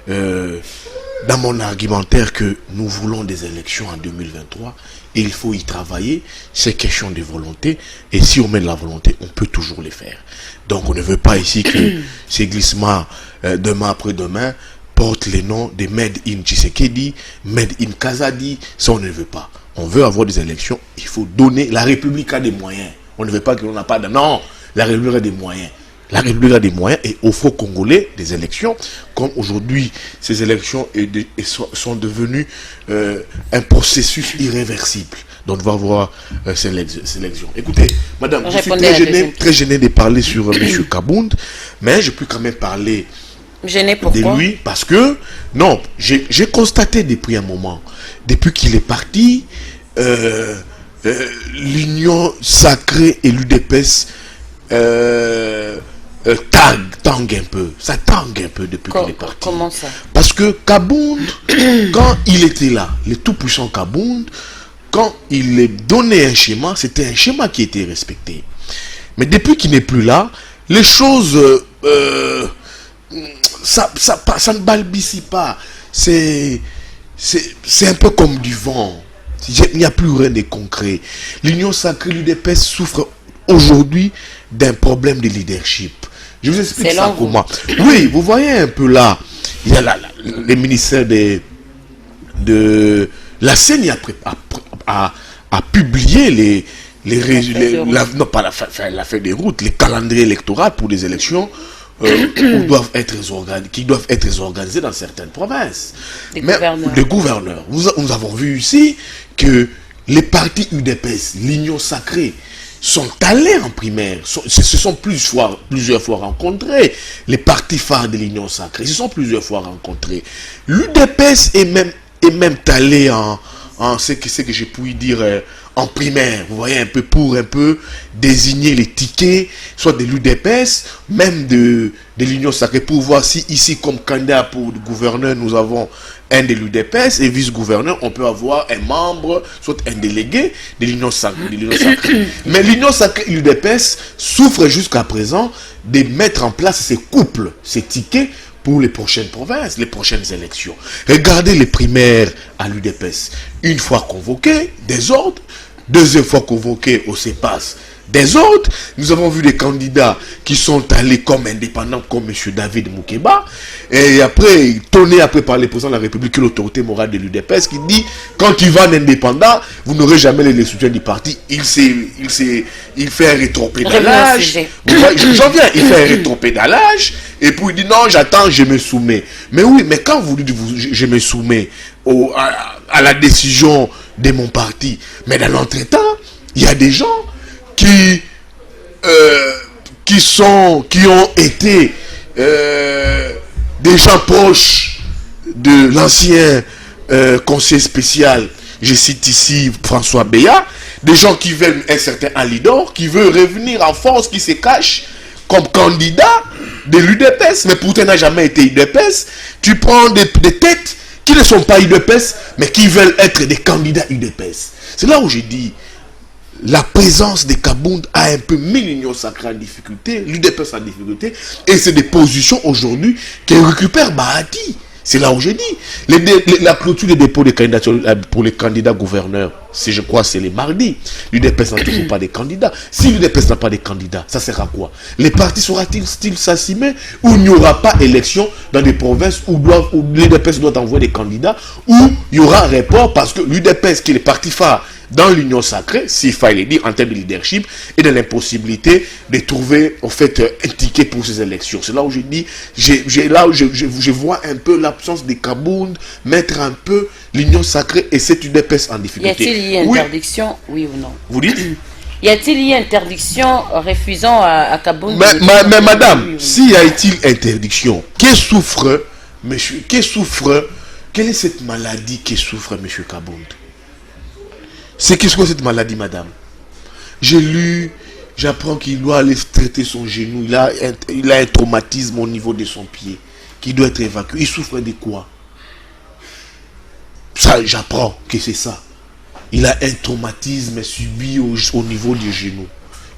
dans mon argumentaire, que nous voulons des élections en 2023 et il faut y travailler. C'est question de volonté et si on met de la volonté, on peut toujours les faire. Donc on ne veut pas ici que ces glissements demain après-demain portent les noms de Made in Tshisekedi, Made in Kazadi. Ça on ne veut pas. On veut avoir des élections, il faut donner. La République a des moyens. On ne veut pas que l'on n'a pas de... Non, la République a des moyens. La République a des moyens et offre aux Congolais des élections. Comme aujourd'hui, ces élections sont devenues un processus irréversible. Donc, on va voir ces élections. Écoutez, madame, je suis très gêné de parler sur M. Kabound, mais je peux quand même parler de lui parce que, non, j'ai constaté depuis un moment, depuis qu'il est parti, l'Union sacrée et l'UDPS tangue un peu. Ça tangue un peu depuis qu'il est parti. Comment ça? Parce que Kabound, quand il était là, le tout-puissant Kabound, quand il donnait un schéma, c'était un schéma qui était respecté. Mais depuis qu'il n'est plus là, les choses, ça ne balbutie pas. C'est un peu comme du vent. Il n'y a plus rien de concret. L'Union sacrée, l'UDPS souffre aujourd'hui d'un problème de leadership. Je vous explique ça comment. Oui, vous voyez un peu là, il y a les ministères de la CENI a publié non pas la feuille des routes, les calendriers électoraux pour des élections qui doivent être organisées dans certaines provinces. Les gouverneurs. Nous avons vu ici que les partis UDPS, l'Union sacrée, sont allés en primaire, se sont plusieurs fois rencontrés. Les partis phares de l'Union sacrée se sont plusieurs fois rencontrés. L'UDPS est même allé en ce que je puis dire en primaire, vous voyez, pour désigner les tickets, soit de l'UDPS, même de l'Union sacrée, pour voir si ici, comme candidat pour le gouverneur, nous avons un de l'UDPS et vice-gouverneur, on peut avoir un membre, soit un délégué de l'Union sacrée. Mais l'Union sacrée et l'UDPS souffrent jusqu'à présent de mettre en place ces couples, ces tickets, pour les prochaines provinces, les prochaines élections. Regardez les primaires à l'UDPS. Une fois convoqués, désordre. Deuxième fois convoqués au CEPAS, des autres. Nous avons vu des candidats qui sont allés comme indépendants, comme M. David Moukeba, et après, tourné après par le président de la République, l'autorité morale de l'UDPS, qui dit, quand tu vas en indépendant, vous n'aurez jamais les soutiens du parti. Il fait un rétropédalage. J'en viens, il fait un rétropédalage, et puis il dit, non, j'attends, je me soumets. Mais oui, mais quand vous dites, je me soumets à la décision de mon parti, mais dans l'entretemps, il y a des gens qui ont été des gens proches de l'ancien conseiller spécial, je cite ici François Béat, des gens qui veulent un certain Alidor, qui veut revenir en force, qui se cache comme candidat de l'UDPS, mais pourtant n'a jamais été UDPS. Tu prends des têtes qui ne sont pas UDPS, mais qui veulent être des candidats UDPS. C'est là où j'ai dit, la présence de Kabound a un peu mis l'Union sacrée en difficulté, l'UDPS en difficulté, et c'est des positions aujourd'hui qui récupèrent Bahati. C'est là où j'ai dit, la clôture des dépôts de candidatures pour les candidats gouverneurs, je crois c'est les mardis. L'UDPS n'a toujours pas de candidats. Si l'UDPS n'a pas de candidats, ça sert à quoi? Les partis sera-t-il s'assimer, ou il n'y aura pas élection dans des provinces où l'UDPS doit envoyer des candidats, ou il y aura un report parce que l'UDPS, qui est le parti phare dans l'Union sacrée, s'il fallait dire en termes de leadership, et de l'impossibilité de trouver en fait un ticket pour ces élections. C'est là où j'ai dit, je vois un peu l'absence de Kabound mettre un peu l'Union sacrée et cette UDPS en difficulté. Y a-t-il eu interdiction, oui ou non? Vous dites? Y a-t-il eu interdiction refusant à Kabound? Mais madame, oui. S'il y a-t-il interdiction, quelle est cette maladie que souffre M. Kabound? C'est qu'est-ce que cette maladie, madame? J'ai lu, j'apprends qu'il doit aller traiter son genou. Il a un traumatisme au niveau de son pied qui doit être évacué. Il souffre de quoi? Ça, j'apprends que c'est ça. Il a un traumatisme subi au niveau du genou.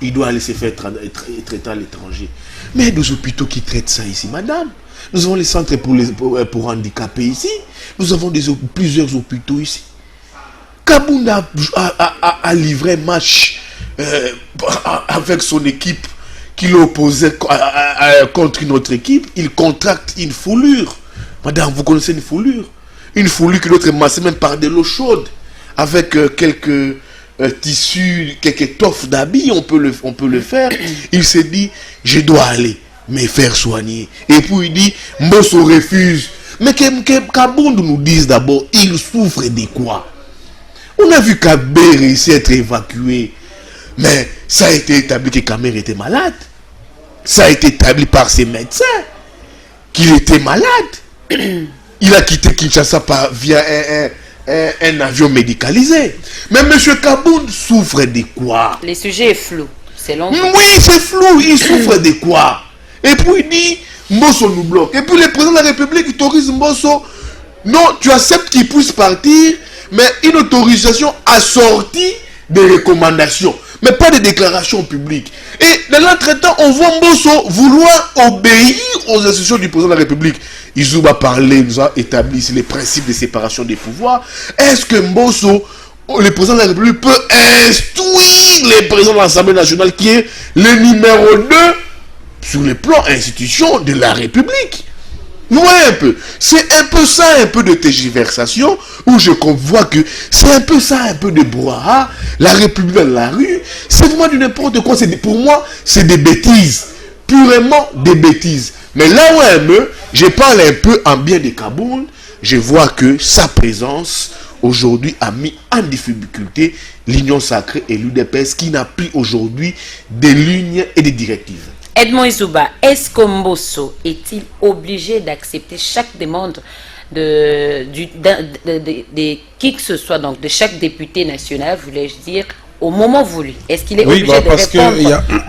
Il doit aller se faire traiter à l'étranger. Mais il y a des hôpitaux qui traitent ça ici, madame. Nous avons les centres pour handicapés ici. Nous avons plusieurs hôpitaux ici. Kabound a livré un match avec son équipe qu'il opposait contre une autre équipe. Il contracte une foulure. Madame, vous connaissez une foulure? Une foulure qui doit être massée même par de l'eau chaude. Avec quelques tissus, quelques étoffes d'habits, on peut le faire. Il s'est dit, je dois aller me faire soigner. Et puis il dit, Mbosso refuse. Mais que Kabound nous dise d'abord, il souffre de quoi? On a vu Kabé réussir à être évacué. Mais ça a été établi que Kamer était malade. Ça a été établi par ses médecins qu'il était malade. Il a quitté Kinshasa via un avion médicalisé. Mais M. Kabound souffre de quoi? Le sujet est flou. C'est long. Oui, c'est flou. Il souffre de quoi? Et puis il dit, Mbosso nous bloque. Et puis le président de la République autorise Mbosso. Non, tu acceptes qu'il puisse partir, mais une autorisation assortie de recommandations, mais pas de déclarations publiques. Et dans l'entretemps, on voit Mbosso vouloir obéir aux institutions du président de la République. Izouba parlait, nous a établi ici les principes de séparation des pouvoirs. Est-ce que Mbosso, le président de la République, peut instruire le président de l'Assemblée nationale, qui est le numéro 2 sur le plan institution de la République? Vous voyez un peu, c'est un peu ça, un peu de tergiversation, où je vois que c'est un peu ça, un peu de brouhaha, la République dans la rue, c'est vraiment du n'importe quoi. Pour moi, c'est des bêtises, purement des bêtises. Mais là où je parle un peu en bien de Kabound, je vois que sa présence aujourd'hui a mis en difficulté l'Union sacrée et l'UDPS, qui n'a plus aujourd'hui des lignes et des directives. Edmond Izouba, est-ce que Mbosso est-il obligé d'accepter chaque demande de qui que ce soit, donc de chaque député national, voulais-je dire, au moment voulu? Est-ce qu'il est obligé de répondre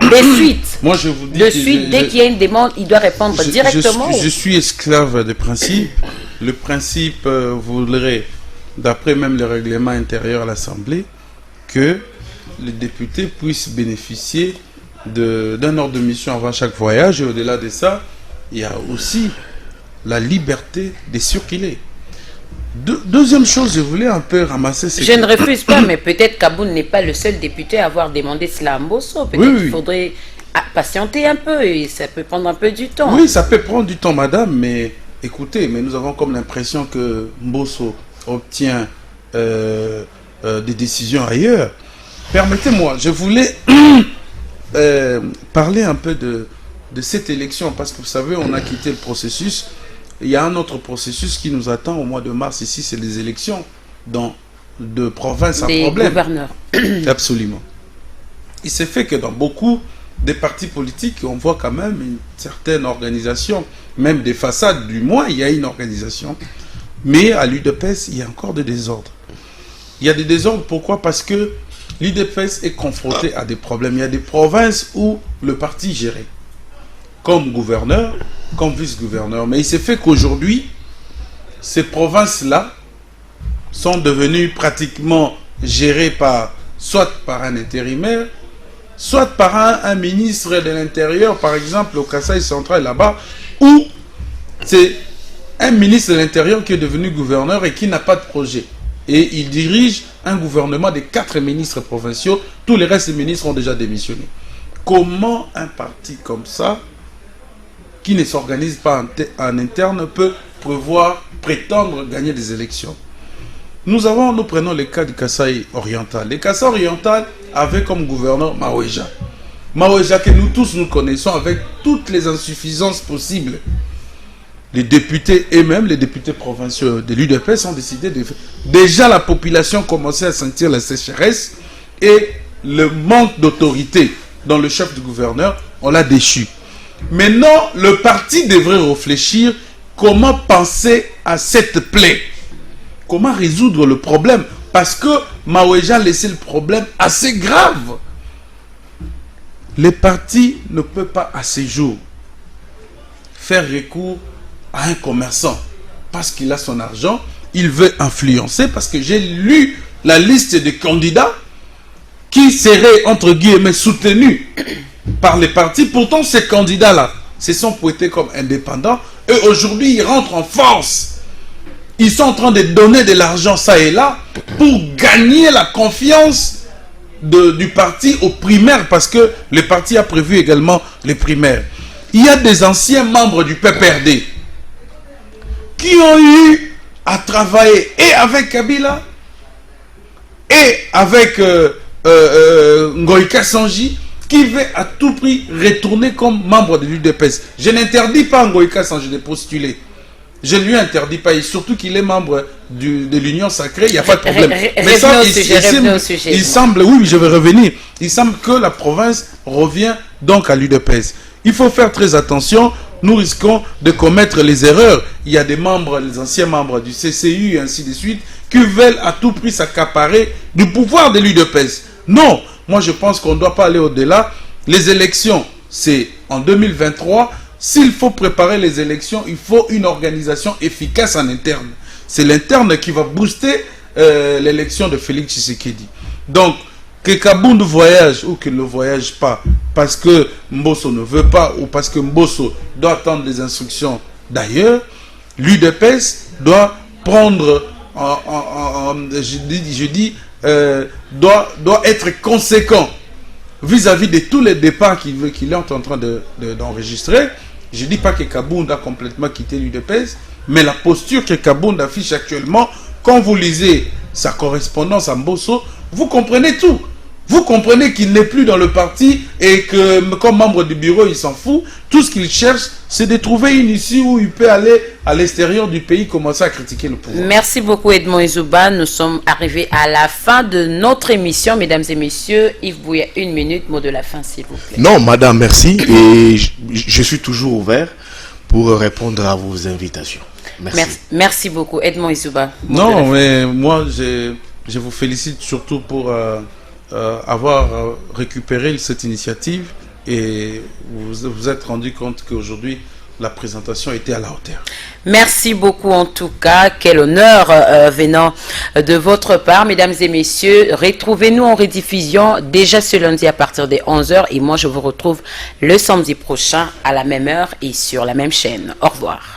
de suite? Moi, je vous dis de suite, dès qu'il y a une demande, il doit répondre directement. Je suis esclave des principes. Le principe voudrait, d'après même le règlement intérieur à l'Assemblée, que les députés puissent bénéficier d'un ordre de mission avant chaque voyage. Et au-delà de ça, il y a aussi la liberté de circuler. Deuxième chose, je voulais un peu ramasser... Je ne refuse pas, mais peut-être Kaboun n'est pas le seul député à avoir demandé cela à Mbosso. Peut-être qu'il faudrait patienter un peu et ça peut prendre un peu du temps. Oui, ça peut prendre du temps, madame, mais écoutez, mais nous avons comme l'impression que Mbosso obtient des décisions ailleurs. Permettez-moi, je voulais parler un peu de cette élection, parce que vous savez, on a quitté le processus. Il y a un autre processus qui nous attend au mois de mars ici, c'est les élections de province à problème. Des gouverneurs. Absolument. Il s'est fait que dans beaucoup des partis politiques, on voit quand même une certaine organisation, même des façades du moins, il y a une organisation. Mais à l'UDPS, il y a encore des désordres. Il y a des désordres, pourquoi? Parce que l'UDPS est confronté à des problèmes. Il y a des provinces où le parti gérait, comme gouverneur, comme vice-gouverneur. Mais il s'est fait qu'aujourd'hui, ces provinces-là sont devenues pratiquement gérées soit par un intérimaire, soit par un ministre de l'Intérieur, par exemple au Kasaï central là-bas, où c'est un ministre de l'Intérieur qui est devenu gouverneur et qui n'a pas de projet. Et il dirige un gouvernement de 4 ministres provinciaux. Tous les restes des ministres ont déjà démissionné. Comment un parti comme ça, qui ne s'organise pas en interne, peut prétendre gagner des élections? Nous prenons le cas du Kasaï oriental. Le Kasaï oriental avait comme gouverneur Maweja. Maweja que nous tous nous connaissons avec toutes les insuffisances possibles. Les députés et même les députés provinciaux de l'UDPS ont décidé de... Déjà la population commençait à sentir la sécheresse et le manque d'autorité dans le chef du gouverneur, on l'a déchu. Maintenant, le parti devrait réfléchir comment penser à cette plaie. Comment résoudre le problème? Parce que Maweja a laissé le problème assez grave. Les partis ne peuvent pas à ces jours faire recours à un commerçant parce qu'il a son argent, il veut influencer, parce que j'ai lu la liste des candidats qui seraient entre guillemets soutenus par les partis. Pourtant ces candidats-là se sont pointés comme indépendants et aujourd'hui ils rentrent en force. Ils sont en train de donner de l'argent ça et là pour gagner la confiance du parti aux primaires, parce que le parti a prévu également les primaires. Il y a des anciens membres du PPRD qui ont eu à travailler et avec Kabila et avec Ngoïka Sanji, qui veut à tout prix retourner comme membre de l'UDPS. Je n'interdis pas à Ngoïka Sanji de postuler. Je ne lui interdis pas, et surtout qu'il est membre de l'Union Sacrée, il n'y a pas de problème. Mais ça, il semble, oui, je vais revenir. Il semble que la province revient donc à l'UDPS. Il faut faire très attention, nous risquons de commettre les erreurs. Il y a des membres, les anciens membres du CCU et ainsi de suite, qui veulent à tout prix s'accaparer du pouvoir de l'UDPS. Non, moi je pense qu'on ne doit pas aller au-delà. Les élections, c'est en 2023. S'il faut préparer les élections, il faut une organisation efficace en interne. C'est l'interne qui va booster l'élection de Félix Tshisekedi. Donc, que Kaboun voyage ou qu'il ne voyage pas parce que Mbosso ne veut pas ou parce que Mbosso doit attendre les instructions d'ailleurs, l'UDPS doit prendre, doit être conséquent vis-à-vis de tous les départs qu'il est en train d'enregistrer. Je ne dis pas que Kaboun a complètement quitté l'UDPS, mais la posture que Kaboun affiche actuellement, quand vous lisez sa correspondance à Mbosso, vous comprenez tout. Vous comprenez qu'il n'est plus dans le parti et que, comme membre du bureau, il s'en fout. Tout ce qu'il cherche, c'est de trouver une issue où il peut aller à l'extérieur du pays, commencer à critiquer le pouvoir. Merci beaucoup Edmond Izouba. Nous sommes arrivés à la fin de notre émission, mesdames et messieurs. Yves Bouya, 1 minute, mot de la fin, s'il vous plaît. Non, madame, merci. Et je suis toujours ouvert pour répondre à vos invitations. Merci beaucoup, Edmond Izouba. Non, mais moi, je vous félicite surtout pour... avoir récupéré cette initiative et vous vous êtes rendu compte qu'aujourd'hui la présentation était à la hauteur. Merci beaucoup en tout cas, quel honneur venant de votre part, mesdames et messieurs. Retrouvez-nous en rediffusion déjà ce lundi à partir des 11h et moi je vous retrouve le samedi prochain à la même heure et sur la même chaîne. Au revoir.